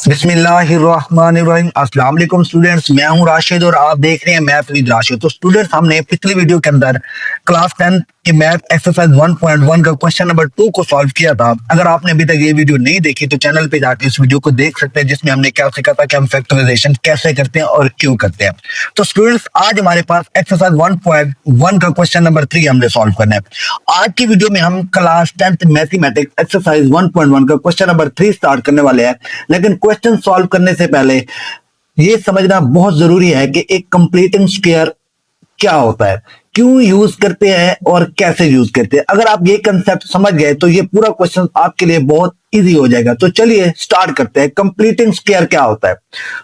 बिस्मिल्लाहिर्रहमानिर्रहीम। अस्सलाम वालेकुम स्टूडेंट्स, मैं हूं राशिद और आप देख रहे हैं मैथ विद राशिद। तो स्टूडेंट्स, हमने पिछली वीडियो के अंदर क्लास 10 की मैथ एक्सरसाइज 1.1 का क्वेश्चन नंबर 2 को सॉल्व किया था। अगर आपने अभी तक ये वीडियो नहीं देखी तो चैनल पे जाके इस वीडियो को देख सकते हैं, जिसमें हमने क्या सीखा था कि हम फैक्टराइजेशन कैसे करते हैं और क्यों करते हैं। तो स्टूडेंट्स, आज हमारे पास एक्सरसाइज 1.1 का क्वेश्चन नंबर 3 हमने सॉल्व करना है। आज की वीडियो में हम क्लास 10th मैथमेटिक्स एक्सरसाइज 1.1 का क्वेश्चन नंबर 3 स्टार्ट करने वाले हैं। लेकिन क्वेश्चन सॉल्व करने से पहले ये समझना बहुत जरूरी है कि एक कंप्लीटिंग स्क्वायर क्या होता है, क्यों यूज करते हैं और कैसे यूज करते हैं। अगर आप ये कंसेप्ट समझ गए तो ये पूरा क्वेश्चन आपके लिए बहुत इजी हो जाएगा। तो चलिए स्टार्ट करते हैं। कंप्लीटिंग स्क्वायर क्या होता है?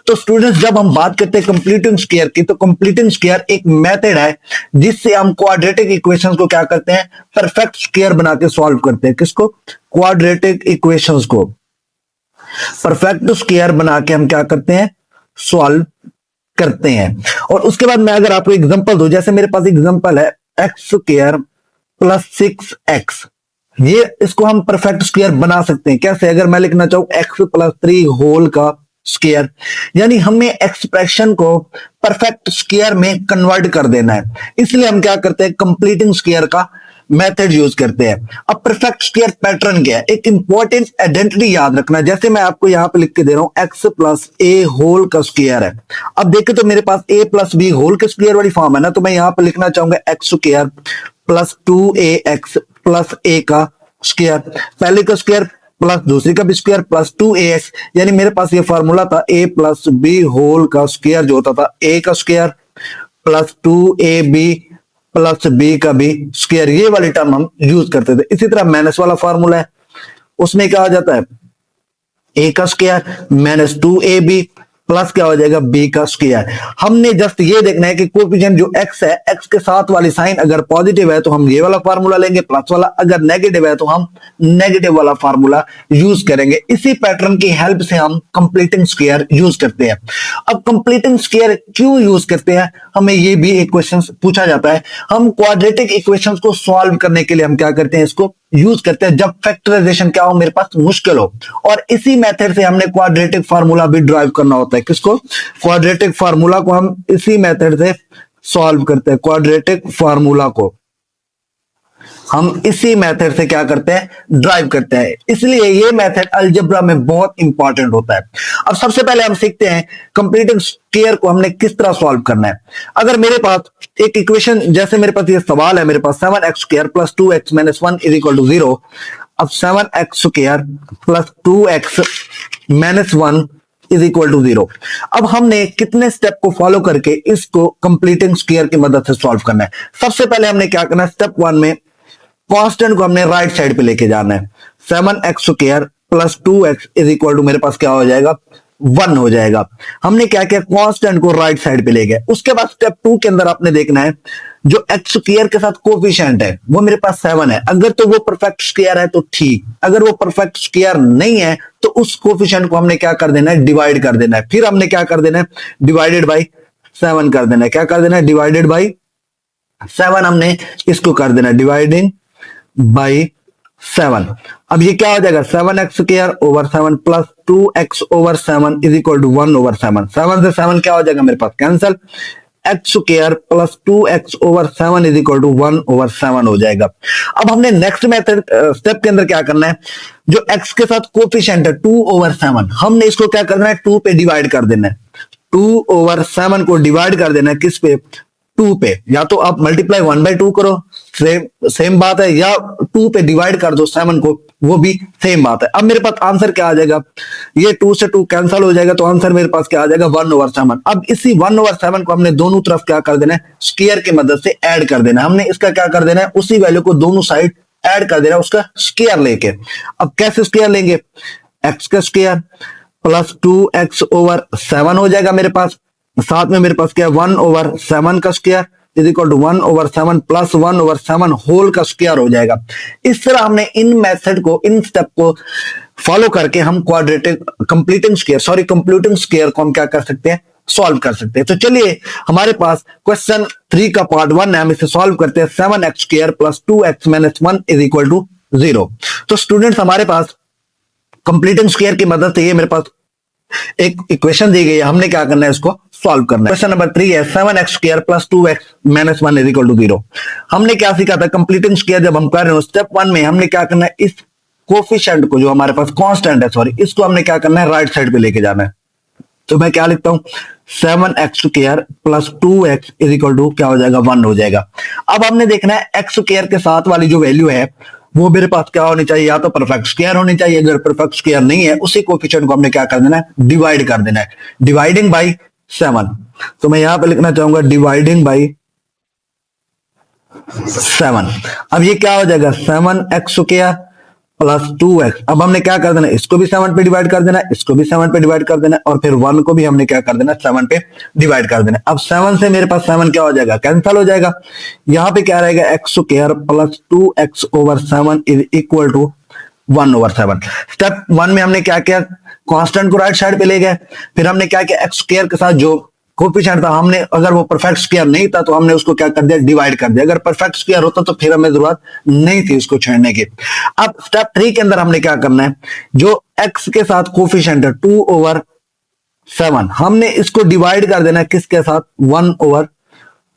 तो स्टूडेंट्स, जब हम बात करते हैं कंप्लीटिंग स्क्वायर की, तो कंप्लीटिंग स्क्वायर एक मेथड है जिससे हम क्वाड्रेटिक इक्वेशंस को क्या करते हैं, परफेक्ट स्क्वायर बना के सॉल्व करते हैं। किसको? क्वाड्रेटिक इक्वेशंस को परफेक्ट स्क्वायर बना के हम क्या करते हैं, सॉल्व करते हैं। और उसके बाद मैं अगर आपको एग्जांपल दूं, जैसे मेरे पास एग्जांपल है एक्स स्क्वायर प्लस 6x, ये इसको हम परफेक्ट स्क्वायर बना सकते हैं। कैसे? अगर मैं लिखना चाहूं एक्स प्लस 3 होल का स्क्वायर, यानी हमें एक्सप्रेशन को परफेक्ट स्क्वायर में कन्वर्ट कर देना है। इसलिए हम क्या करते हैं, कंप्लीटिंग स्क्वायर का मेथड यूज करते हैं। अब परफेक्ट स्क्वायर पैटर्न क्या है, एक इंपॉर्टेंट आइडेंटिटी याद रखना। जैसे मैं आपको यहां पे लिख के दे रहा हूं एक्स प्लस ए होल का स्क्वायर है। अब देखें तो मेरे पास ए प्लस बी होल के स्क्वायर वाली फॉर्म है ना, तो मैं यहां पे लिखना चाहूंगा X square plus 2ax plus A का स्क्वायर, पहले का स्क्वायर प्लस दूसरी का भी स्क्वायर प्लस 2ax, यानी मेरे पास ये फार्मूला था a प्लस बी होल का स्क्वायर जो होता था a का square plus 2ab plus B का भी स्क्वायर। ये वाली टर्म हम यूज करते थे। इसी तरह माइनस वाला फार्मूला है, उसमें क्या हो जाता है, a का स्क्वायर माइनस 2ab प्लस क्या हो जाएगा, b का स्क्वायर। हमने जस्ट ये देखना है कि कोएफिशिएंट जो x है, x के साथ वाली साइन अगर पॉजिटिव है तो हम ये वाला फार्मूला लेंगे प्लस वाला, अगर नेगेटिव है तो हम नेगेटिव वाला फार्मूला यूज करेंगे। इसी पैटर्न की हेल्प से हम कंप्लीटिंग स्क्वायर यूज करते हैं। अब कंप्लीटिंग स्क्वायर क्यों यूज करते हैं, हमें ये भी एक क्वेश्चन पूछा जाता है। हम क्वाड्रेटिक इक्वेशंस को सॉल्व करने के लिए हम क्या करते हैं, इसको यूज करते हैं जब फैक्टराइजेशन क्या हो, मेरे पास मुश्किल हो। और इसी मेथड से हमने क्वाड्रेटिक फार्मूला भी ड्राइव करना होता है। किसको? क्वाड्रेटिक फार्मूला को हम इसी मेथड से सॉल्व करते हैं। क्वाड्रेटिक फार्मूला को हम इसी मेथड से क्या करते हैं, ड्राइव करते हैं। इसलिए ये मेथड अलजेब्रा में बहुत इंपॉर्टेंट होता है। अब सबसे पहले हम सीखते हैं कंप्लीटिंग स्क्वायर को हमने किस तरह सॉल्व करना है। अगर मेरे पास एक इक्वेशन, जैसे मेरे पास ये सवाल है, मेरे पास 7x square plus 2x minus 1 is equal to 0। अब 7x square plus 2x minus 1 is equal to 0। अब हमने कितने स्टेप को फॉलो करके इसको कंप्लीटिंग स्क्वायर की मदद से सॉल्व करना है। सबसे पहले हमने क्या करना है, स्टेप 1 में कांस्टेंट को हमने राइट साइड पे लेके जाना है। 7x square plus 2x is equal to मेरे पास क्या हो जाएगा, 1 हो जाएगा। हमने क्या किया, कांस्टेंट को राइट साइड पे ले गए। उसके बाद स्टेप 2 के अंदर आपने देखना है जो x स्क्वायर के साथ कोफिशिएंट है वो मेरे पास 7 है। अगर तो वो परफेक्ट स्क्वायर है तो ठीक, अगर वो परफेक्ट स्क्वायर नहीं है तो उस कोफिशिएंट को हमने क्या कर देना है, डिवाइड कर देना है। फिर हमने क्या कर देना है, डिवाइडेड बाई 7 कर देना है। क्या कर देना है, डिवाइडेड बाई 7 हमने इसको कर देना है, डिवाइडिंग बाई 7। अब ये क्या हो जाएगा, 7x square over 7 plus 2x over 7 is equal to 1 over 7। 7 से 7 क्या हो जाएगा मेरे पास, cancel. x square plus 2x over 7 is equal to 1 over 7 हो जाएगा। अब हमने नेक्स्ट मेथड स्टेप के अंदर क्या करना है, जो x के साथ कोफिशिएंट है 2 ओवर 7, हमने इसको क्या करना है, 2 पे डिवाइड कर देना है। 2 ओवर 7 को डिवाइड कर देना है किस पे, 2 पे। या तो आप मल्टीप्लाई 1/2 करो, सेम बात है, या 2 पे डिवाइड कर दो 7 को, वो भी सेम बात है। अब मेरे पास आंसर क्या आ जाएगा, ये 2 से 2 कैंसिल हो जाएगा, तो आंसर मेरे पास क्या आ जाएगा, 1 ओवर 7। अब इसी 1 ओवर 7 को हमने दोनों तरफ क्या कर देना है, स्क्वायर की मदद से ऐड कर देना है। हमने इसका क्या कर देना है, उसी वैल्यू को दोनों साइड ऐड कर देना है उसका स्क्वायर लेके। अब कैसे स्क्वायर लेंगे, एक्स का स्क्वायर प्लस 2x ओवर 7 हो जाएगा मेरे पास, साथ में मेरे पास क्या, 1 ओवर 7 का square is equal to 1 over 7 plus 1 over 7 whole का स्क्वायर हो जाएगा। इस तरह हमने इन मेथड को, इन स्टेप को फॉलो करके हम क्वाड्रेटिक कंप्लीटिंग स्क्वायर को हम क्या कर सकते हैं, सॉल्व कर सकते हैं। तो चलिए हमारे पास क्वेश्चन 3 का पार्ट 1 है, हम इसे सॉल्व करते हैं। 7x square plus 2x minus 1 is equal to 0। तो स्टूडेंट्स, हमारे पास कंप्लीटिंग स्क्वायर की मदद से ये मेरे पास एक इक्वेशन दी गई है, हमने क्या करना है, इसको सॉल्व करना है। क्वेश्चन नंबर 3 है 7x² plus 2x minus 1 is equal to 0। हमने क्या सीखा था, कंप्लीटिंग स्क्वायर जब हम कर रहे हो स्टेप 1 में, हमने क्या करना है, इस कोफिशिएंट को जो हमारे पास कांस्टेंट है, सॉरी, इसको हमने क्या करना है, राइट साइड पे लेके जाना है। तो मैं क्या लिखता हूं, 7x² plus 2x is equal to क्या हो जाएगा, 1 हो जाएगा। अब हमने देखना है x² के साथ वाली जो वैल्यू है वो मेरे पास क्या होनी चाहिए, या तो परफेक्ट स्क्वायर होनी चाहिए। अगर परफेक्ट स्क्वायर नहीं है, उसी कोफिशिएंट को हमने क्या कर देना है, डिवाइड कर देना है, डिवाइडिंग बाई 7। तो मैं यहां पे लिखना चाहूंगा डिवाइडिंग बाई 7। अब ये क्या हो जाएगा, 7x² प्लस 2x। अब हमने क्या कर देना, इसको भी 7 पे डिवाइड कर देना, इसको भी 7 पे डिवाइड कर देना, और फिर 1 को भी हमने क्या कर देना, 7 पे डिवाइड कर देना। अब 7 से मेरे पास 7 क्या हो जाएगा, कैंसिल हो जाएगा। यहां पे क्या रहेगा, x² plus 2x over 7 is equal to 1 over 7। Step 1 में हमने क्या किया, कांस्टेंट को राइट साइड पे ले गए। फिर हमने क्या किया, x² के साथ जो कोफिशिएंट था, हमने अगर वो परफेक्ट स्क्वायर नहीं था तो हमने उसको क्या कर दिया, डिवाइड कर दिया। अगर परफेक्ट स्क्वायर होता तो फिर हमें जरूरत नहीं थी उसको छेड़ने की। अब स्टेप 3 के अंदर हमने क्या करना है, जो x के साथ कोफिशिएंट है 2 ओवर 7, हमने इसको डिवाइड कर देना है किसके साथ, 1 ओवर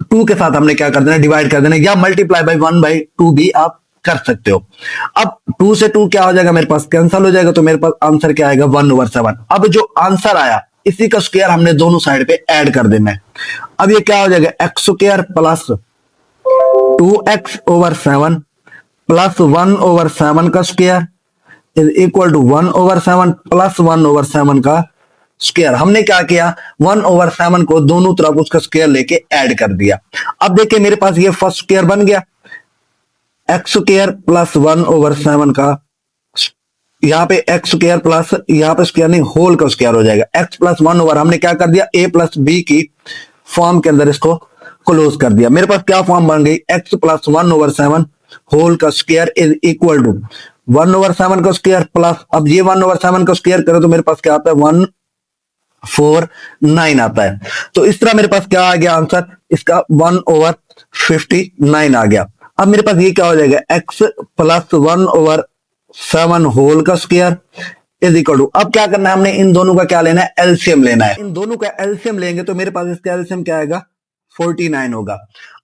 2 के साथ हमने क्या कर देना, डिवाइड कर देना, या मल्टीप्लाई बाई 1/2 भी आप कर सकते हो। अब 2 से 2 क्या हो जाएगा, मेरे पास कैंसिल हो जाएगा, तो मेरे पास आंसर क्या आएगा, 1 ओवर 7। अब जो आंसर आया इसी का स्क्वायर हमने दोनों साइड पे ऐड कर देना है। अब ये क्या हो जाएगा, x² plus 2x over 7 plus 1 over 7 का square is equal to 1 over 7 plus 1 over 7 का स्क्वायर। हमने क्या किया, 1 ओवर 7 को दोनों तरफ उसका स्क्वायर लेके ऐड कर दिया। अब देखिए मेरे पास ये फर्स्ट स्क्वायर बन गया, x² प्लस 1 ओवर 7 का, यहाँ पे x² प्लस, यहाँ पे स्क्वायर नहीं, होल का स्क्वायर हो जाएगा। x प्लस 1 ओवर हमने क्या कर दिया, a प्लस बी की फॉर्म के अंदर इसको क्लोज कर दिया। मेरे पास क्या फॉर्म बन गई, x प्लस 1 ओवर 7 होल का square is equal to 1 over 7 का स्क्वायर प्लस, अब ये 1 ओवर 7 का स्क्वायर करो तो मेरे पास क्या आता है, 149 आता है। तो इस तरह मेरे पास क्या आ गया आंसर, इसका 1 ओवर 59 आ गया। अब मेरे पास ये क्या हो जाएगा, x प्लस 1 ओवर 7 होल का स्क्वायर इज इक्वल टू, अब क्या करना है, हमने इन दोनों का क्या लेना है, एलसीएम लेना है। इन दोनों का एलसीएम लेंगे तो मेरे पास इसका एलसीएम क्या आएगा, 49 होगा।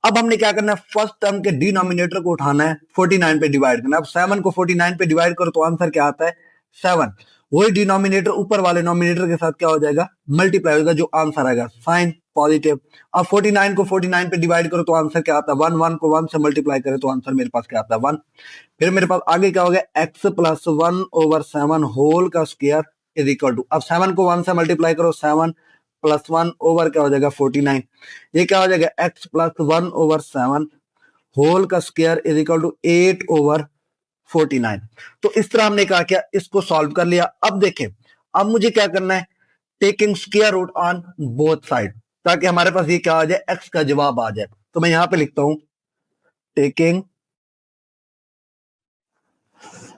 अब हमने क्या करना है, फर्स्ट टर्म के डिनोमिनेटर को उठाना है, 49 पे डिवाइड करना है। अब 7 को 49 पे डिवाइड करो तो आंसर क्या आता है, 7। वही डिनोमिनेटर ऊपर वाले नोमिनेटर के साथ क्या हो जाएगा, मल्टीप्लाई होगा, जो आंसर आएगा साइन पॉजिटिव। अब 49 को 49 पे डिवाइड करो तो आंसर क्या आता है, 1, 1 को 1 से मल्टीप्लाई करें तो आंसर मेरे पास क्या आता है, 1। फिर मेरे पास आगे क्या हो गया, x प्लस 1 ओवर 7 होल का स्क्वायर इज इक्वल टू, अब 7 को 1 से मल्टीप्लाई करो, 7 प्लस 1 ओवर क्या हो जाएगा, 49। ये क्या हो जाएगा, x प्लस 1 ओवर 7 होल का square is equal to 8 over 49। तो इस तरह हमने क्या किया, इसको सॉल्व कर लिया। अब देखें, अब मुझे क्या करना है, taking square root on both side, ताकि हमारे पास ये क्या आ जाए, x का जवाब आ जाए। तो मैं यहां पे लिखता हूं taking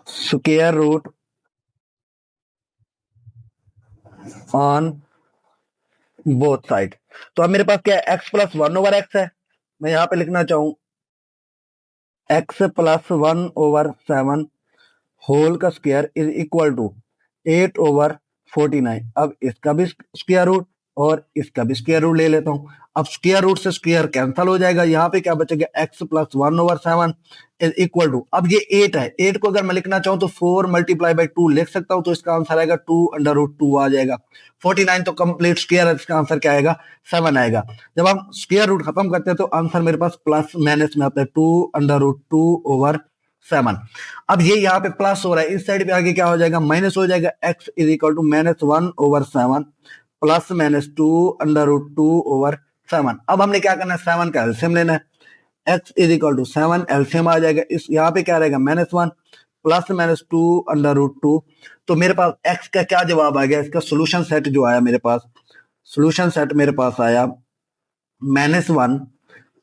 square root on both side. तो अब मेरे पास क्या है, x प्लस 1 ओवर x है, मैं यहां पे लिखना चाहूं x प्लस 1 ओवर 7 होल का square is equal to 8 over 49। अब इसका भी स्क्वायर रूट और इसका भी स्क्वायर रूट ले लेता हूं। अब स्क्वायर रूट से स्क्वायर कैंसिल हो जाएगा, यहाँ पे क्या बचेगा, x plus 1 over 7 is equal to, अब ये 8 है, 8 को अगर मैं लिखना चाहूं तो 4 मल्टीप्लाई बाई 2 लिख सकता हूं, तो इसका आंसर आएगा 2 अंडर रूट 2 आ जाएगा। 49 तो कंप्लीट स्क्वायर है, इसका आंसर क्या आएगा, 7 आएगा। जब हम स्क्वायर रूट खत्म करते हैं तो आंसर मेरे पास प्लस माइनस में आता है, 2 अंडर रूट 2 ओवर 7। अब ये यहाँ पे प्लस हो रहा है, इस साइड पे आगे क्या हो जाएगा, माइनस हो जाएगा, x is equal to -1 over 7 plus -2 under root 2 over 7। अब हमने क्या करना है, 7 का एलसीएम लेना है, x is equal to 7 LCM आ जाएगा, इस यहाँ पे क्या रहेगा, -1 प्लस -2 अंडर रूट 2। तो मेरे पास x का क्या जवाब आ गया, इसका सोल्यूशन सेट जो आया मेरे पास, सोल्यूशन सेट मेरे पास आया -1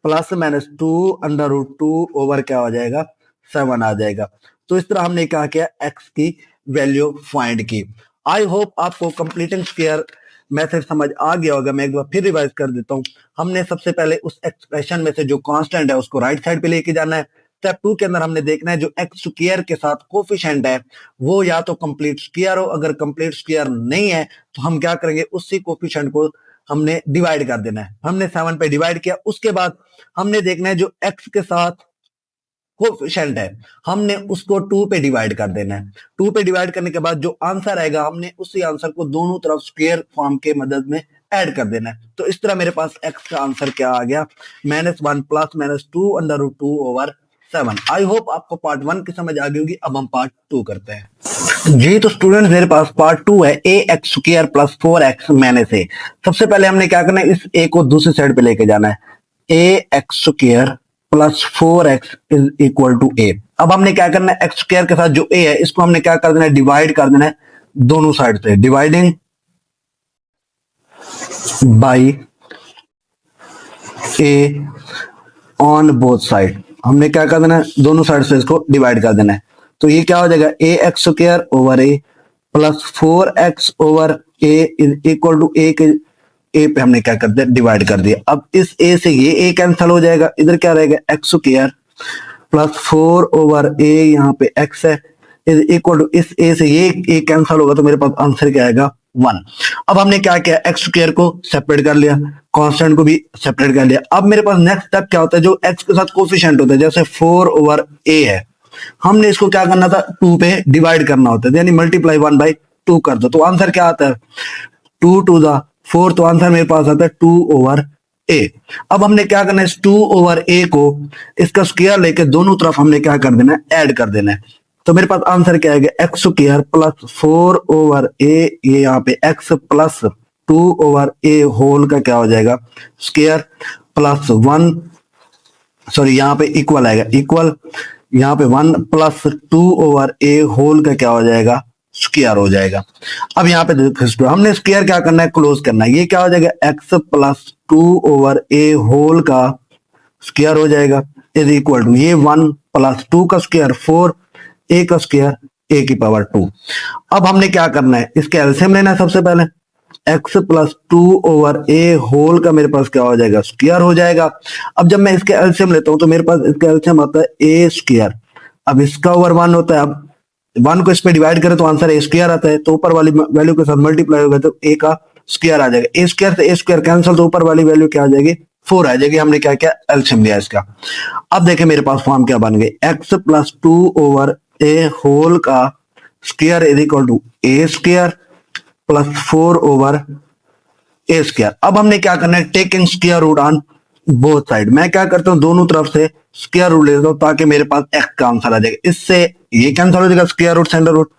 प्लस -2 अंडर रूट 2 ओवर क्या हो जाएगा, 7 आ जाएगा। तो इस तरह हमने क्या किया, x की वैल्यू फाइंड की। आई होप आपको कंप्लीटिंग स्क्वायर मेथड समझ आ गया होगा। मैं एक बार फिर रिवाइज कर देता हूं। हमने सबसे पहले उस एक्सप्रेशन में से जो कांस्टेंट है उसको राइट साइड पे लेके जाना है, स्टेप 2 के अंदर हमने देखना है जो एक्स स्क्वायर के साथ कोफिशिएंट है वो या तो कंप्लीट स्क्वायर हो, अगर कंप्लीट स्क्वायर नहीं है तो हम क्या करेंगे, उसी कोफिशिएंट को हमने डिवाइड कर देना है। हमने 7 पे डिवाइड किया, उसके बाद हमने देखना है जो एक्स के साथ कोफिशिएंट है हमने उसको 2 पे डिवाइड कर देना है। 2 पे डिवाइड करने के बाद जो आंसर आएगा हमने उसी आंसर को दोनों तरफ स्क्वायर फॉर्म के मदद में ऐड कर देना है। तो इस तरह मेरे पास x का आंसर क्या आ गया, -1 plus -2 under root 2 over 7। I hope आपको पार्ट 1 की समझ आ गई होगी। अब हम पार्ट 2 करते हैं। जी तो स्टूडेंट्स मेरे पास पार्ट 2 है A X square plus 4x minus A. सबसे पहले हमने क्या करना है, इस ए को दूसरी साइड पे लेके जाना है। A X square plus 4x is equal to A. अब हमने क्या करना है, एक्स स्क्वायर के साथ जो ए है इसको हमने क्या कर देना है, डिवाइड कर देना है दोनों साइड से। Dividing by A on both side, हमने क्या कर देना है, दोनों साइड से इसको डिवाइड कर देना है। तो ये क्या हो जाएगा, A X square over A plus 4x over A is equal to A के ए पे हमने क्या कर दिया, डिवाइड कर दिया। अब इस ए से ये ए कैंसिल हो जाएगा, इधर क्या रहेगा, एक्स स्क्वायर प्लस 4 ओवर ए, यहाँ पे x है, इज इक्वल टू इस ए से ये ए कैंसिल होगा तो मेरे पास आंसर क्या आएगा, 1। अब हमने क्या किया, एक्स स्क्वायर को सेपरेट कर लिया, कांस्टेंट को भी सेपरेट कर लिया। अब मेरे पास नेक्स्ट स्टेप क्या होता है, जो एक्स के साथ कोफिशिएंट होता है, जैसे 4 ओवर ए है, हमने इसको क्या करना था, 2 पे डिवाइड करना होता है, यानी मल्टीप्लाई 1/2 कर दो। तो आंसर क्या आता है, 2 टू द 4, तो आंसर मेरे पास आता है 2 ओवर ए। अब हमने क्या करना है, इस 2 ओवर ए को इसका स्क्वायर लेके दोनों तरफ हमने क्या कर देना है, ऐड कर देना है। तो मेरे पास आंसर क्या आएगा, एक्स स्क्वायर प्लस 4 ओवर ए, ये यहाँ पे x plus 2 over a whole का क्या हो जाएगा, स्क्वायर प्लस 1, सॉरी यहाँ पे इक्वल आएगा, इक्वल यहाँ पे 1 प्लस 2 ओवर ए होल का क्या हो जाएगा, स्क्वायर हो जाएगा। अब यहाँ पे देखो हमने स्क्वायर क्या करना है, क्लोज करना है। ये क्या हो जाएगा, x plus 2 over a whole का स्क्वायर हो जाएगा इज इक्वल टू ये 1 प्लस 2 का स्क्वायर 4, ए का स्क्वायर ए की पावर 2। अब हमने क्या करना है, इसके एलसीएम लेना है। सबसे पहले x plus 2 over a whole का मेरे पास क्या हो जाएगा, स्क्वायर हो जाएगा। अब जब मैं इसके एलसीएम लेता हूं तो मेरे पास इसका एलसीएम आता है ए स्क्वायर, अब इसका ओवर 1 होता है। अब 1 को इस पे डिवाइड करें तो आंसर ए स्क्वायर आता है, तो ऊपर वाली वैल्यू के साथ मल्टीप्लाई होगा तो ए का स्क्वायर आ जाएगा। ए स्क्वायर से ए स्क्वायर कैंसिल, तो ऊपर वाली वैल्यू क्या आ जाएगी, 4 आ जाएगी। हमने क्या किया, एलसीएम लिया इसका। अब देखें मेरे पास फॉर्म क्या बन गई, x plus 2 over a whole का square is equal to a square plus 4 over a square. अब हमने क्या करना है, taking square root on both side. मैं क्या करता हूँ, दोनों तरफ से स्क्वायर रूट लेता हूँ ताकि मेरे पास एक्स का आंसर आ जाएगा। इससे ये कैंसिल हो जाएगा, square root centre root,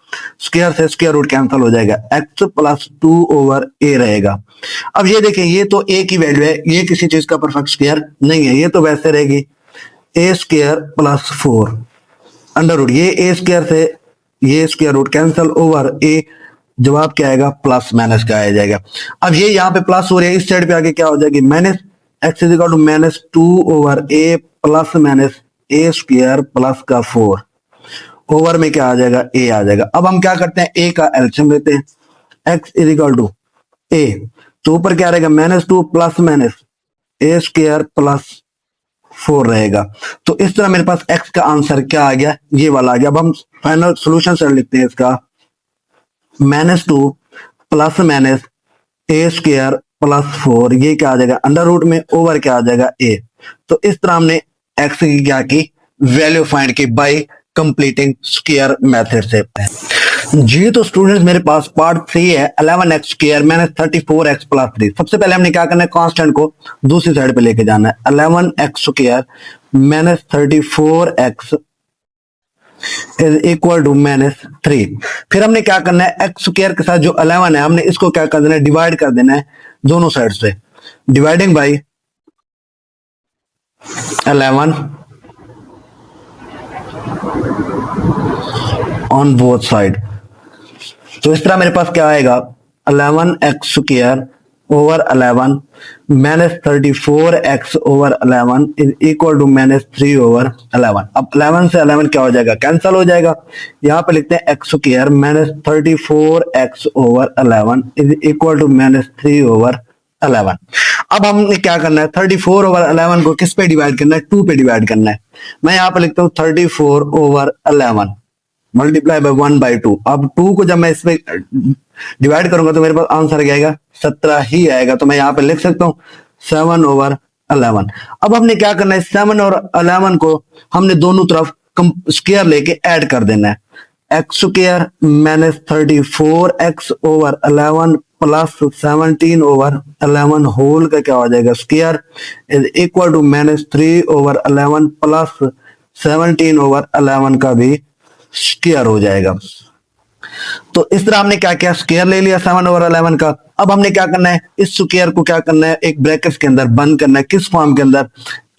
square से स्क्वायर रूट कैंसिल हो जाएगा, एक्स प्लस 2 ओवर ए रहेगा। अब ये देखिए, ये तो ए की वैल्यू है, ये किसी चीज का परफेक्ट स्क्वायर नहीं है, ये तो वैसे रहेगी ए स्क्वायर प्लस 4 अंडर रूट, ये ए स्क्वायर से ये स्क्वायर रूट कैंसिल ओवर ए, जवाब क्या आएगा, प्लस माइनस का आ जाएगा। अब ये यहाँ पे प्लस हो रहा है, इस साइड पे आगे क्या हो जाएगी, minus, x is equal to -2 over A plus minus a square plus का 4 ओवर में क्या आ जाएगा, ए आ जाएगा। अब हम क्या करते हैं, ए का एलसीएम लेते हैं, एक्स इज इक्वल टू ए, तो ऊपर क्या रहेगा, -2 plus minus a square plus 4 रहेगा। तो इस तरह मेरे पास एक्स का आंसर क्या आ गया, ये वाला आ गया। अब हम फाइनल सोल्यूशन से लिखते हैं इसका, -2 plus minus a square plus 4, ये क्या आ जाएगा, अंडर रूट में ओवर क्या आ जाएगा, ए। तो इस तरह हमने एक्स की क्या की, वैल्यू फाइंड की बाय कंप्लीटिंग स्क्वायर मेथड से। जी तो स्टूडेंट्स मेरे पास पार्ट 3 है, 11x square minus 34x plus 3। सबसे पहले हमने क्या करना है, कांस्टेंट को दूसरी साइड पे लेके जाना है, 11x square minus 34x is equal to -3। फिर हमने क्या करना है, एक्स स्क्वायर के साथ जो 11 है हमने इसको क्या कर देना है, डिवाइड कर देना है दोनों साइड से। Dividing by 11 on both side. तो इस तरह मेरे पास क्या आएगा, 11x square over 11 minus 34x over 11 is equal to -3 over 11। अब 11 से 11 क्या हो जाएगा, कैंसिल हो जाएगा। यहाँ पे लिखते हैं x square minus 34x over 11 is equal to -3 over 11। अब हमने क्या करना है, 34/11 को किस पे डिवाइड करना है, 2 पे डिवाइड करना है। मैं यहाँ पे लिखता हूँ 34/11 मल्टीप्लाई बाय 1/2। अब 2 को जब मैं इसमें डिवाइड करूंगा तो मेरे पास आंसर क्या आएगा, 17 ही आएगा। तो मैं यहाँ पे लिख सकता हूँ 7/11। अब हमने क्या करना है, 7 और 11 को हमने दोनों तरफ स्क्वायर लेके ऐड कर देना है। X square minus 34x/11 plus 17/11 whole का क्या हो जाएगा square is equal to -3/11 plus 17/11 का भी स्क्वायर हो जाएगा। तो इस तरह हमने क्या किया, स्क्वायर ले लिया 7/11 का। अब हमने क्या करना है, इस स्क्वायर को क्या करना है, एक ब्रैकेट के अंदर बंद करना है। किस फॉर्म के अंदर,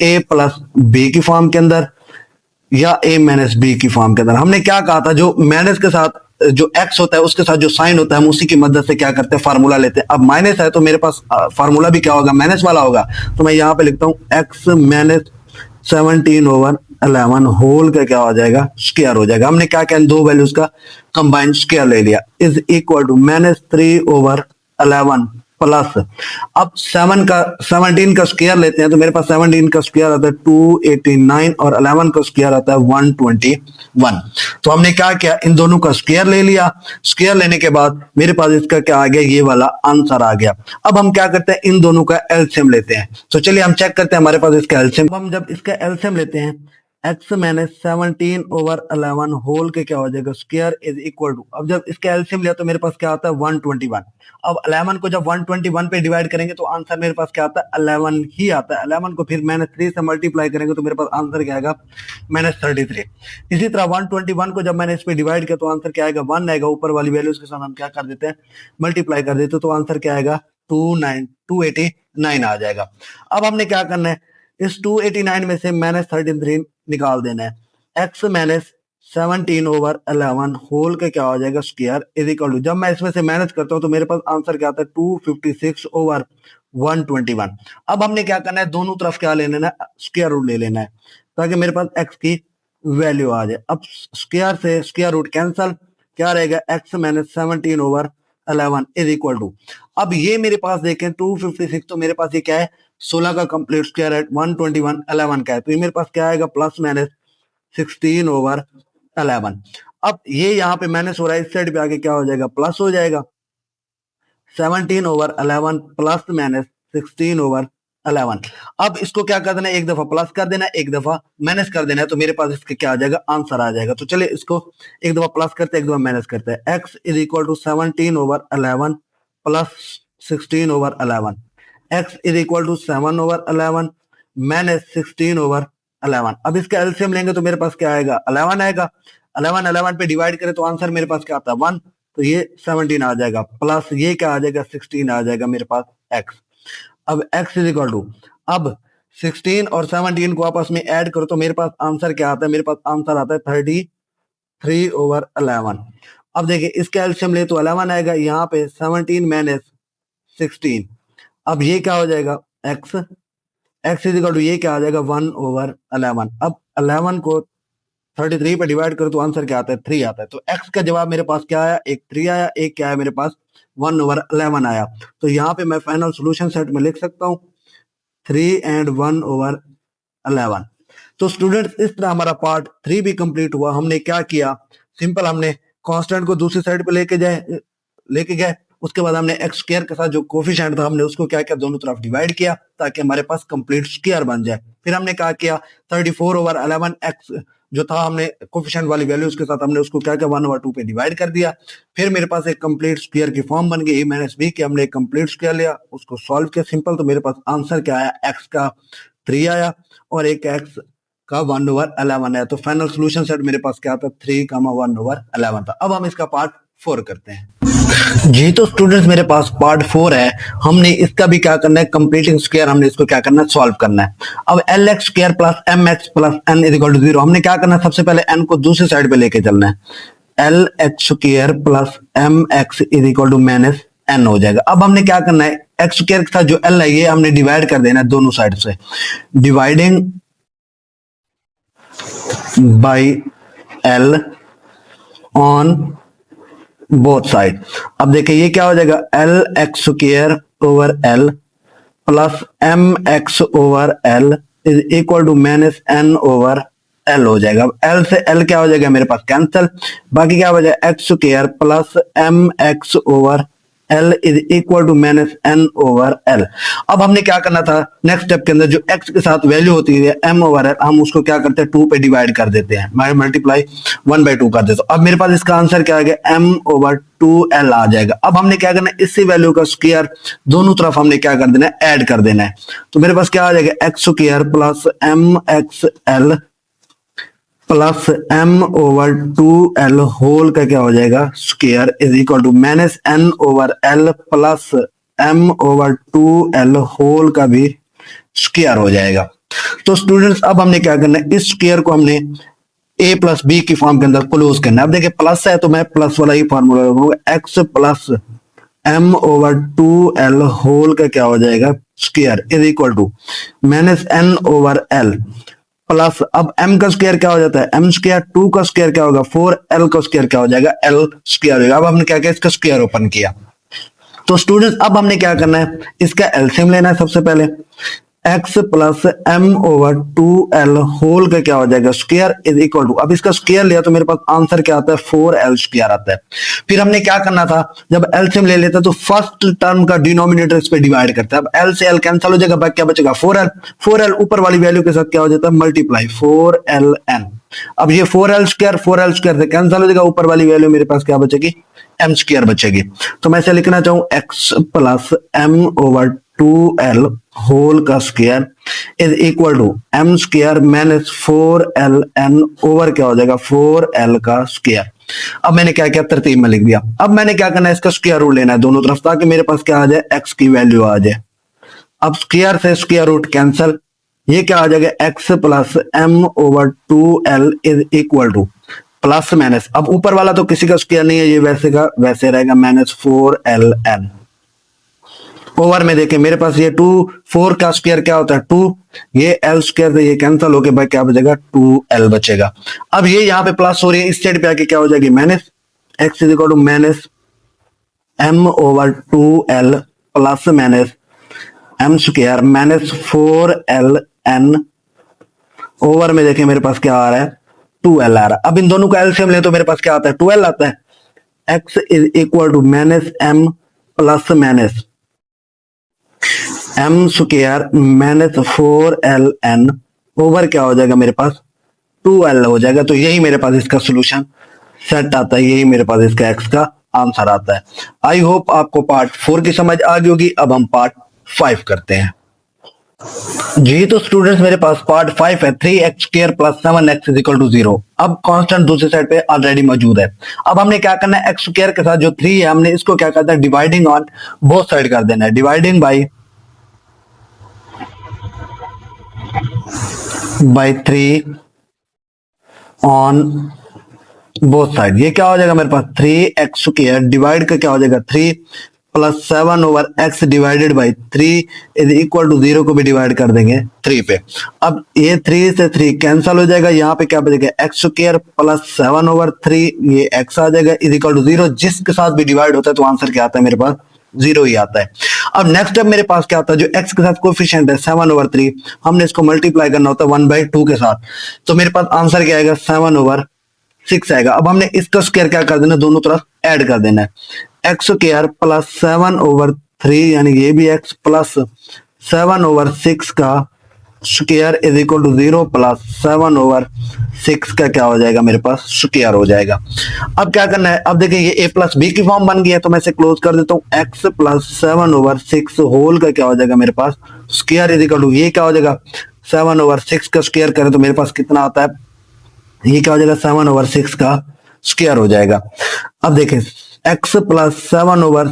a प्लस बी की फॉर्म के अंदर या a माइनस बी की फॉर्म के अंदर। हमने क्या कहा था, जो माइनस के साथ जो x होता है उसके साथ जो साइन होता है हम उसी की मदद से क्या करते हैं, फार्मूला लेते हैं। अब माइनस है तो मेरे पास फार्मूला भी क्या होगा, माइनस वाला होगा। तो मैं यहाँ पे लिखता हूँ x माइनस 17/11 होल का क्या हो जाएगा, स्क्वायर हो जाएगा। हमने क्या किया, दो वैल्यूज का कंबाइंड स्क्वायर ले लिया इज इक्वल टू -3/11 प्लस, अब 17 का स्क्वायर लेते हैं तो मेरे पास 17 का स्क्वायर आता है 289 और 11 का स्क्वायर आता है 121। तो हमने क्या किया, इन दोनों का स्क्वायर ले लिया। स्क्वायर लेने के बाद मेरे पास इसका क्या आ गया, ये वाला आंसर आ गया। अब हम क्या करते हैं, इन दोनों का एलसीएम लेते हैं। तो चलिए हम चेक करते हैं हमारे पास इसका एलसीएम। हम जब इसका एलसीएम लेते हैं, x माइनस 17/11 होल के क्या हो जाएगा, स्क्वायर इज इक्वल टू, अब जब इसका एलसीएम लिया तो मेरे पास क्या आता है 121। अब 11 को जब 121 पे डिवाइड करेंगे तो आंसर मेरे पास क्या आता है, 11 ही आता है। 11 को फिर -3 से मल्टीप्लाई करेंगे तो मेरे पास आंसर क्या आएगा, -33। इसी तरह 121 को जब मैंने इस पे डिवाइड किया तो आंसर क्या आएगा, 1 आएगा। ऊपर वाली वैल्यूज के साथ हम क्या कर देते हैं, मल्टीप्लाई कर देते हैं, तो आंसर क्या आएगा, 289 आ जाएगा। अब हमने क्या करना है, इस 289 में से -33 निकाल देना है। x माइनस 17/11 होल का क्या हो जाएगा, स्क्वायर इज इक्वल टू, जब मैं इसमें से माइनस करता हूं तो मेरे पास आंसर क्या आता है, 256/121। अब हमने क्या करना है, दोनों तरफ क्या ले लेना है, स्क्वायर रूट ले लेना है ताकि मेरे पास x की वैल्यू आ जाए। अब स्क्वायर से स्क्वायर रूट कैंसल, क्या रहेगा, x minus 17/11 is equal to, अब ये मेरे पास देखें 256, तो मेरे पास ये क्या है, 16 का कंप्लीट स्क्वायर है 121/11 का है, तो ये मेरे पास क्या आएगा, प्लस माइनस 16/11। अब ये यहाँ पे माइनस हो रहा है, इस साइड पे आके क्या हो जाएगा, प्लस हो जाएगा। 17/11 प्लस माइनस 16/11। अब इसको क्या कर देना है, एक दफा प्लस कर देना है, एक दफा माइनस कर देना है, तो मेरे पास इसके क्या आ जाएगा, आंसर आ जाएगा। तो चलिए इसको एक दफा प्लस करते हैं, एक दफा माइनस करते हैं। x is equal to 17/11 plus 16/11। x is equal to 7/11 minus 16/11। अब इसका एलसीएम लेंगे तो मेरे पास क्या आएगा, 11 आएगा। 11 पे डिवाइड करें तो आंसर मेरे पास क्या आता है, 1, तो ये 17 आ जाएगा, प्लस ये क्या आ जाएगा, 16 आ जाएगा मेरे पास x। अब x इज इक्वल टू, अब 16 और 17 को आपस में ऐड करो तो मेरे पास आंसर क्या आता है, मेरे पास आंसर आता है 33/11। अब देखिए इसका एलसीएम ले तो 11 आएगा, यहाँ पे 17 माइनस 16, अब ये क्या हो जाएगा, x इज इक्वल टू, ये क्या आ जाएगा, 1/11। अब 11 को 33 पे डिवाइड करो तो आंसर क्या आता है, 3 आता है। तो x का जवाब मेरे पास क्या आया, एक 3 आया, एक क्या आया मेरे पास 1/11 आया। तो यहाँ पे मैं फाइनल सॉल्यूशन सेट में लिख सकता हूँ 3 and 1/11। तो स्टूडेंट्स इस तरह हमारा पार्ट 3 भी कंप्लीट हुआ। हमने क्या किया, सिंपल हमने कांस्टेंट को दूसरी साइड पे लेके गए, उसके बाद हमने एक्स स्क्वायर के साथ जो कोफिशिएंट था हमने उसको क्या किया, दोनों तरफ डिवाइड किया ताकि हमारे पास कंप्लीट स्क्वायर बन जाए। फिर हमने क्या किया, 34/11 एक्स जो था हमने कोफिशिएंट वाली वैल्यूज के साथ हमने उसको क्या किया, 1/2 पे डिवाइड कर दिया। फिर मेरे पास एक कंप्लीट स्क्वायर की फॉर्म बन गई, a माइनस बी की। हमने एक कंप्लीट स्क्वायर लिया, उसको सॉल्व किया सिंपल, तो मेरे पास आंसर क्या आया, एक्स का 3 आया और एक एक्स का 1/11 आया। तो फाइनल सोल्यूशन सेट मेरे पास क्या था, 3, 1/11 था। अब हम इसका पार्ट 4 करते हैं। जी तो स्टूडेंट्स मेरे पास पार्ट 4 है। हमने इसका भी क्या करना है, कंप्लीटिंग स्क्वायर, हमने इसको क्या करना है, सॉल्व करना है। अब LX square plus MX plus N is equal to 0। हमने क्या करना है, सबसे पहले N को दूसरी साइड पे लेके चलना है। LX square plus MX is equal to minus N हो जाएगा। अब हमने क्या करना है, x स्क्वायर के साथ जो L है ये हमने डिवाइड कर देना है दोनों साइड से, dividing by L on both side. अब देखिए ये क्या हो जाएगा, l x square over l plus m x over l is equal to minus n over l हो जाएगा। अब एल से एल क्या हो जाएगा मेरे पास कैंसिल, बाकी क्या हो जाएगा x square plus m x over l is equal to minus n over l. अब हमने क्या करना था नेक्स्ट स्टेप के अंदर, जो एक्स के साथ वैल्यू होती है एम ओवर एल, हम उसको क्या करते हैं 2 पे डिवाइड कर देते हैं, मल्टीप्लाई 1/2 कर देते हैं। अब मेरे पास इसका आंसर क्या आ गया एम ओवर 2l आ जाएगा। अब हमने क्या करना है इसी वैल्यू का स्क्वायर दोनों तरफ हमने क्या कर देना है ऐड कर देना है। तो मेरे पास क्या आ जाएगा x square plus m x l plus M over 2l whole का क्या हो जाएगा square is equal to minus n over l plus M over 2l whole का भी स्क्वायर हो जाएगा। तो स्टूडेंट्स अब हमने क्या करना है इस स्क्वायर को हमने a प्लस बी की फॉर्म के अंदर क्लोज करना है। अब देखिए प्लस है तो मैं प्लस वाला ही फॉर्मूला लगाऊंगा, x plus M over 2l whole का क्या हो जाएगा square is equal to minus n over l plus, अब m का स्क्वायर क्या हो जाता है m स्क्वायर, 2 का स्क्वायर क्या होगा 4l का स्क्वायर क्या हो जाएगा l स्क्वायर होगा। अब हमने क्या किया इसका स्क्वायर ओपन किया। तो स्टूडेंट्स अब हमने क्या करना है इसका एलसीएम लेना है। सबसे पहले x plus M over 2l whole का क्या हो जाएगा स्क्वायर इज इक्वल टू, अब इसका स्क्वायर लिया तो मेरे पास आंसर क्या आता है 4l स्क्वायर आता है। फिर हमने क्या करना था जब एलसीएम ले लेते तो फर्स्ट टर्म का डिनोमिनेटर इस पे डिवाइड करते हैं। अब l से l कैंसिल हो जाएगा, बाकी क्या बचेगा 4l, 4l ऊपर वाली वैल्यू के साथ क्या हो जाता है मल्टीप्लाई 4ln। अब ये 4l स्क्वायर से कैंसिल हो जाएगा, ऊपर वाली वैल्यू मेरे पास क्या बचेगी m स्क्वायर बचेगी। तो मैं इसे लिखना चाहूँ x plus M over 2l whole का square is equal to m square minus 4ln over क्या हो जाएगा 4l का स्क्वायर। अब मैंने क्या किया तरतीब में लिख दिया। अब मैंने क्या करना है इसका स्क्वायर रूट लेना है दोनों तरफ ताकि मेरे पास क्या आ जाए x की वैल्यू आ जाए। अब स्क्वायर से स्क्वायर रूट कैंसिल, ये क्या आ जाएगा x plus M over 2l is equal to plus minus, अब ऊपर वाला तो किसी का स्क्वायर नहीं है ये वैसे का वैसे रहेगा माइनस 4ln ओवर में देखें मेरे पास ये 4 का स्क्वायर क्या होता है 2, ये l स्क्वायर से ये कैंसिल होके भाई क्या बचेगा 2l बचेगा। अब ये यहाँ पे प्लस हो रही है इस साइड पे आके क्या हो जाएगी minus, x is equal to minus m over 2l plus minus m square minus 4ln over में देखें मेरे पास क्या आ रहा है 2l आ रहा है। अब इन दोनों का एलसीएम ले तो मेरे पास क्या आता है 12 आता है। x is equal to minus m plus minus m square minus 4ln over क्या हो जाएगा मेरे पास 2l हो जाएगा। तो यही मेरे पास इसका सोल्यूशन सेट आता है, यही मेरे पास इसका x का आंसर आता है। आई होप आपको पार्ट 4 की समझ आ गई होगी। अब हम पार्ट 5 करते हैं। जी तो स्टूडेंट्स मेरे पास पार्ट 5 है 3x square plus 7x is equal to 0। अब कांस्टेंट दूसरी साइड पे ऑलरेडी मौजूद है। अब हमने क्या करना है x स्क्वायर के साथ जो 3 है हमने इसको क्या करना है डिवाइडिंग ऑन बोथ साइड कर देना है, dividing by 3 on both side. ये क्या हो जाएगा मेरे पास 3x स्क्वायर डिवाइड का क्या हो जाएगा 3 plus 7 over x divided by 3 is equal to 0 को भी डिवाइड कर देंगे 3 पे। अब ये 3 से 3 कैंसिल हो जाएगा, यहाँ पे क्या बचेगा x स्क्वायर प्लस 7 ओवर 3 ये x आ जाएगा इज इक्वल टू 0। जिसके साथ भी डिवाइड होता है तो आंसर क्या आता है मेरे पास 0 ही आता है। अब नेक्स्ट स्टेप मेरे पास क्या आता है जो x के साथ कोएफिशिएंट है 7 ओवर 3 हमने इसको मल्टीप्लाई करना होता है 1/2 के साथ, तो मेरे पास आंसर क्या आएगा 7 ओवर 6 आएगा। अब हमने इसका स्क्वायर क्या कर देना दोनों तरफ ऐड कर देना है x स्क्वायर प्लस 7 ओवर 3 यानी ये भी x प्लस 7 ओवर 6 का square is equal to 0 plus 7 over 6 का क्या हो जाएगा मेरे पास स्क्वायर हो जाएगा। अब क्या करना है, अब देखिए ये a प्लस बी की फॉर्म बन गई है तो मैं इसे क्लोज कर देता हूँ। x प्लस 7 ओवर 6 होल का क्या हो जाएगा मेरे पास स्क्वायर इज इक्वल टू ये क्या हो जाएगा 7 ओवर 6 का स्क्वायर करें तो मेरे पास कितना आता है, ये क्या हो जाएगा 7 ओवर 6 का स्क्वायर हो जाएगा। अब देखें x प्लस 7 ओवर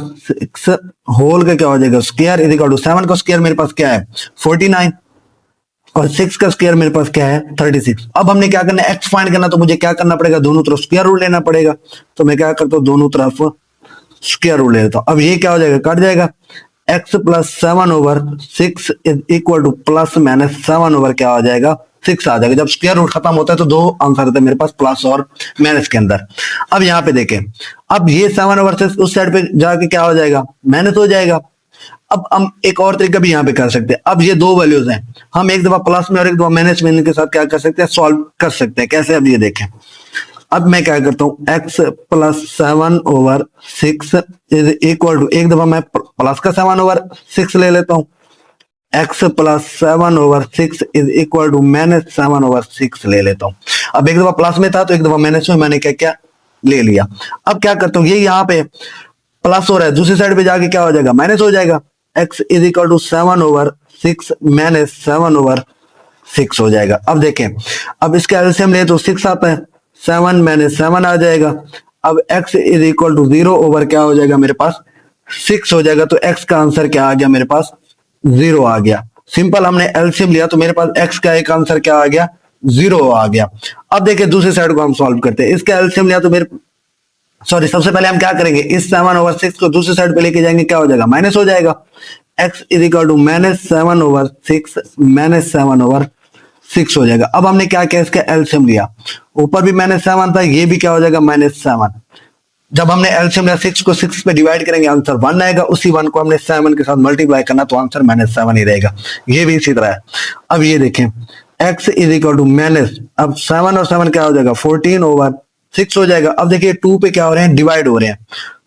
6 होल का क्या हो जाएगा स्क्वायर इज इक्वल टू 7 का स्क्वायर मेरे पास क्या है 49 और 6 का स्क्वायर मेरे पास क्या है 36। अब हमने क्या करना है x फाइंड करना, तो मुझे क्या करना पड़ेगा दोनों तरफ स्क्वायर रूट लेना पड़ेगा। तो मैं क्या करता हूँ दोनों तरफ स्क्वायर रूट ले लेता हूँ। अब ये क्या हो जाएगा कट जाएगा x plus 7 over 6 is equal to plus minus 7 over क्या हो जाएगा 6 आ जाएगा। जब स्क्वायर रूट खत्म होता है तो दो आंसर होता है मेरे पास प्लस और माइनस के अंदर। अब यहाँ पे देखें अब ये 7 ओवर 6 उस साइड पे जाके क्या हो जाएगा माइनस हो जाएगा। अब हम एक और तरीका भी यहाँ पे कर सकते हैं। अब ये दो वैल्यूज हैं, हम एक दफा प्लस में और एक दफा माइनस में इनके साथ क्या कर सकते हैं, सॉल्व कर सकते हैं। कैसे, अब ये देखें। अब मैं क्या करता हूँ, x plus 7/6 is equal to, एक दफा मैं प्लस का 7/6 ले लेता हूँ, x plus 7/6 is equal to minus 7/6 ले लेता हूँ। अब एक दफा प्लस में था तो एक दफा माइनस में मैंने क्या क्या ले लिया। अब क्या करता हूँ, ये यहाँ पे प्लस हो रहा है, दूसरी साइड पे जाके क्या हो जाएगा, माइनस हो जाएगा। x is equal to 7/6 minus 7/6 हो जाएगा। अब देखें, अब इसका एलसीएम ले तो 6 आता है, 7 माइनस 7 आ जाएगा। अब x is equal to 0 over क्या हो जाएगा मेरे पास, 6 हो जाएगा। तो x का आंसर क्या आ गया मेरे पास, 0 आ गया। सिंपल, हमने एलसीएम लिया तो मेरे पास x का एक आंसर क्या आ गया, 0 आ गया। अब देखिए दूसरी साइड को हम सॉल्व करते हैं। इसका एलसीएम लिया तो मेरे, सॉरी, सबसे पहले हम क्या करेंगे, इस 7/6 को दूसरी साइड पे लेके जाएंगे, क्या हो जाएगा, माइनस हो जाएगा। x is equal to minus 7/6 minus 7/6 हो जाएगा। अब हमने क्या किया, इसका एलसीएम लिया, ऊपर भी -7 था, ये भी क्या हो जाएगा, -7। जब हमने एलसीएम लिया 6 को 6 पे डिवाइड करेंगे, आंसर 1 आएगा। उसी 1 को हमने 7 के साथ मल्टीप्लाई करना, तो आंसर -7 ही रहेगा। ये भी इसी तरह है। अब ये देखें, x is equal to minus, अब 7 और 7 क्या हो जाएगा, 14/6 हो जाएगा। अब देखिए 2 पे क्या हो रहे हैं, डिवाइड हो रहे हैं,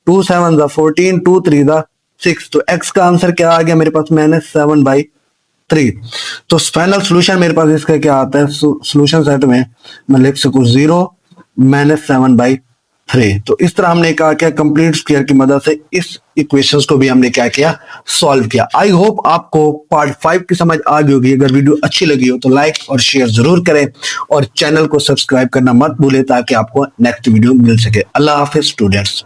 2 7 दा 14, 2 3 दा 6। तो x का आंसर क्या आ गया मेरे पास, -7/3। तो फाइनल सोल्यूशन मेरे पास इसका क्या आता है, सोल्यूशन सेट में मैं लिख सकूं 0 -7/3। तो इस तरह हमने कहा क्या, कंप्लीट स्क्वायर की मदद से इस इक्वेशंस को भी हमने क्या किया, सॉल्व किया। आई होप आपको पार्ट 5 की समझ आ गई होगी। अगर वीडियो अच्छी लगी हो तो लाइक और शेयर जरूर करें और चैनल को सब्सक्राइब करना मत भूलें ताकि आपको नेक्स्ट वीडियो मिल सके। अल्लाह हाफिज स्टूडेंट्स।